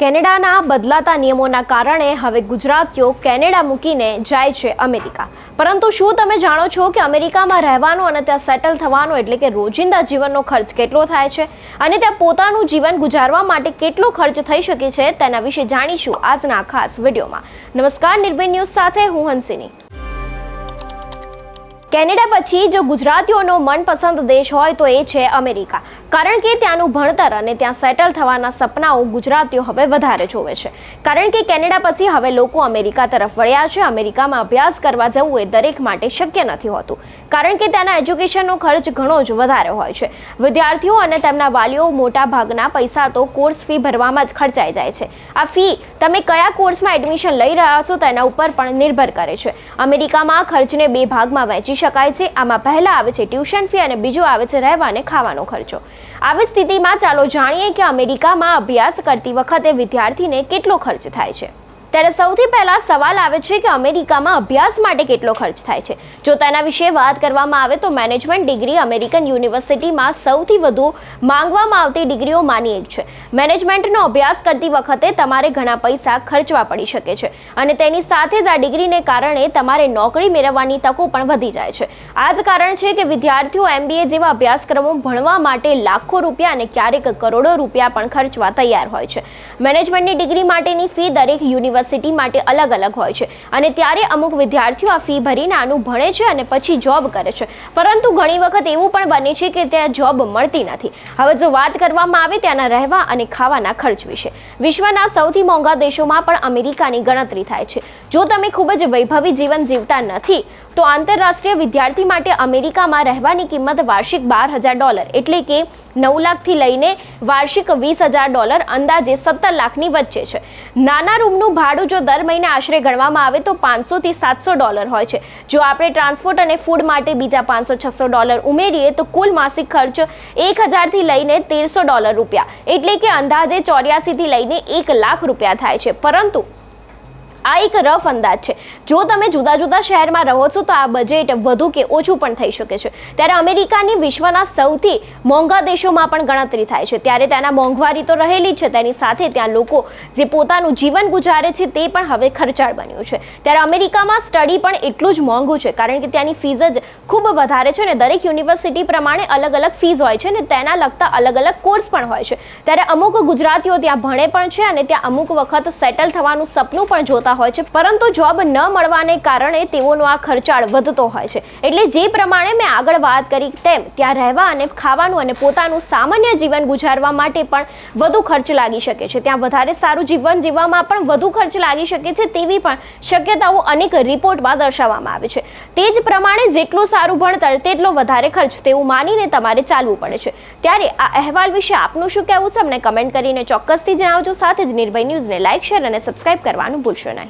કેનેડાના બદલાતા નિયમોના કારણે હવે ગુજરાતીઓ કેનેડા મૂકીને જાય છે અમેરિકા. પરંતુ શું તમે જાણો છો કે અમેરિકામાં રહેવાનો અને ત્યાં સેટલ થવાનો એટલે કે રોજિંદા જીવનનો ખર્ચ કેટલો થાય છે અને ત્યાં પોતાનું જીવન ગુજારવા માટે કેટલો ખર્ચ થઈ શકે છે તેના વિશે જાણીશું આજના ખાસ વિડીયોમાં. નમસ્કાર, નિર્ભય ન્યૂઝ સાથે હું હંસિની. કેનેડા પછી જો ગુજરાતીઓનો મનપસંદ દેશ હોય તો એ છે અમેરિકા. કારણ કે ત્યાંનું ભણતર અને ત્યાં સેટલ થવાના સપનાઓ ગુજરાતીઓ હવે વધારે જોવે છે. કારણ કે કેનેડા પછી હવે લોકો અમેરિકા તરફ વળ્યા છે. અમેરિકામાં અભ્યાસ કરવા જવું એ દરેક માટે શક્ય નથી હોતું, કારણ કે ત્યાંના એજ્યુકેશનનો ખર્ચ ઘણો જ વધારે હોય છે. વિદ્યાર્થીઓ અને તેમના વાલીઓ મોટા ભાગના પૈસા તો કોર્સ ફી ભરવામાં જ ખર્ચાઈ જાય છે. આ ફી તમે કયા કોર્સમાં એડમિશન લઈ રહ્યા છો તેના ઉપર પણ નિર્ભર કરે છે. અમેરિકામાં ખર્ચને બે ભાગમાં વહેંચી શકાય છે. આમાં પહેલા આવે છે ટ્યુશન ફી અને બીજું આવે છે રહેવા અને ખાવાનો ખર્ચો. આવી સ્થિતિમાં ચાલો જાણીએ કે અમેરિકામાં અભ્યાસ કરતી વખતે વિદ્યાર્થીને કેટલો ખર્ચ થાય છે. ત્યારે સૌથી પહેલા સવાલ આવે છે કે અમેરિકામાં અભ્યાસ માટે કેટલો ખર્ચ થાય છે. જો તેના વિશે વાત કરવામાં આવે તો મેનેજમેન્ટ ડિગ્રી અમેરિકન યુનિવર્સિટીમાં સૌથી વધુ માંગવામાં આવતી ડિગ્રીઓમાંની એક છે. મેનેજમેન્ટનો અભ્યાસ કરતી વખતે તમારે ઘણા પૈસા ખર્ચવા પડી શકે છે અને તેની સાથે જ આ ડિગ્રીને કારણે તમારે નોકરી મેળવવાની તકો પણ વધી જાય છે. આ જ કારણ છે કે વિદ્યાર્થીઓ MBA જેવા અભ્યાસક્રમો ભણવા માટે લાખો રૂપિયા અને ક્યારેક કરોડો રૂપિયા પણ ખર્ચવા તૈયાર હોય છે. મેનેજમેન્ટની ડિગ્રી માટેની ફી દરેક યુનિવર્સિટી માટે અલગ અલગ હોય છે અને ત્યારે અમુક વિદ્યાર્થીઓ આ ફી ભરીને આનું ભણે છે અને પછી જોબ કરે છે. પરંતુ ઘણી વખત એવું પણ બને છે કે ત્યાં જોબ મળતી નથી. હવે જો વાત કરવામાં આવે ત્યાંના રહેવા અને ખાવાના ખર્ચ વિશે, વિશ્વના સૌથી મોંઘા દેશોમાં પણ અમેરિકાની ગણતરી થાય છે. જો તમે ખૂબ જ વૈભવી જીવન જીવતા નથી તો આંતરરાષ્ટ્રીય વિદ્યાર્થી માટે અમેરિકામાં રહેવાની કિંમત વાર્ષિક $12,000 એટલે કે 9 લાખથી લઈને વાર્ષિક $20,000 અંદાજે 17 લાખની વચ્ચે છે. નાના રૂમનું ભાડું જો દર મહિને આશરે ગણવામાં આવે તો $500 થી $700 હોય છે. જો આપણે ટ્રાન્સપોર્ટ અને ફૂડ માટે બીજા $500-600 ઉમેરીએ તો કુલ માસિક ખર્ચ $1,000 થી લઈને $1,300 એટલે કે અંદાજે 84 થી લઈને $1 લાખ થાય છે. પરંતુ આ એક રફ અંદાજ છે. જો તમે જુદા જુદા શહેરમાં રહો છો તો આ બજેટ વધુ કે ઓછું પણ થઈ શકે છે. ત્યારે અમેરિકાની વિશ્વના સૌથી મોંઘા દેશોમાં પણ ગણતરી થાય છે. ત્યારે તેના મોંઘવારી તો રહેલી છે, તેની સાથે ત્યાં લોકો જે પોતાનું જીવન ગુજારે છે તે પણ હવે ખર્ચાળ બન્યું છે. ત્યારે અમેરિકામાં સ્ટડી પણ એટલું જ મોંઘું છે, કારણ કે ત્યાંની ફીઝ જ ખૂબ વધારે છે અને દરેક યુનિવર્સિટી પ્રમાણે અલગ અલગ ફીઝ હોય છે અને તેના લગતા અલગ અલગ કોર્સ પણ હોય છે. ત્યારે અમુક ગુજરાતીઓ ત્યાં ભણે પણ છે અને ત્યાં અમુક વખત સેટલ થવાનું સપનું પણ જોતા હોય છે, પરંતુ જોબ ન મળવાને કારણે તેઓનો આ ખર્ચાળ વધતો હોય છે. એટલે જે પ્રમાણે મેં આગળ વાત કરી તેમ ત્યાં રહેવા અને ખાવાનું અને પોતાનું સામાન્ય જીવન ગુજારવા માટે પણ વધુ ખર્ચ લાગી શકે છે. ત્યાં વધારે સારું જીવન જીવવામાં પણ વધુ ખર્ચ લાગી શકે છે તેવી પણ શક્યતાઓ અનેક રિપોર્ટમાં દર્શાવવામાં આવે છે. તે જ પ્રમાણે જેટલું સારું ભણતર તેટલો વધારે ખર્ચ તેવું માનીને તમારે ચાલવું પડે છે. ત્યારે આ અહેવાલ વિશે આપનું શું કહેવું છે અમને કમેન્ટ કરીને ચોક્કસથી જણાવજો. સાથે જ નિર્ભય ન્યૂઝને લાઇક, શેર અને સબસ્ક્રાઇબ કરવાનું ભૂલશો નહીં.